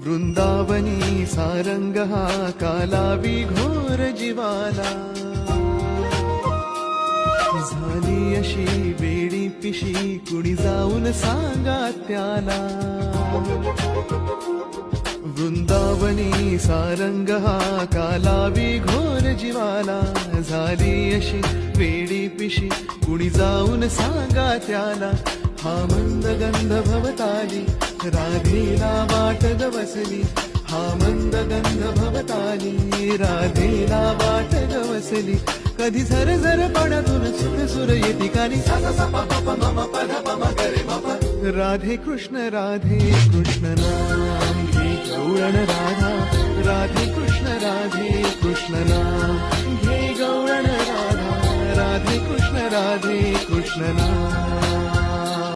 वृंदावनी सारंग हा कालावी घोर जीवाला, झाली अशी वेडी पिशी कुणी जाऊन सांगा त्याला. वृंदावनी सारंग हा कालावी घोर जीवाला, झाली अशी वेडी पिशी कुणी जाऊन सांगा त्याला. हा मंद गंध भवताली राधेला वाट गवसली, हा मंद गंध भवताली राधेला वाट गवसली. कधी झर झर पाण्यातून सुख सुर येती कानी, राधे कृष्ण नाम घे गौळण राधा, राधे कृष्ण नाम घे गौळण राधा, राधे कृष्ण नाम.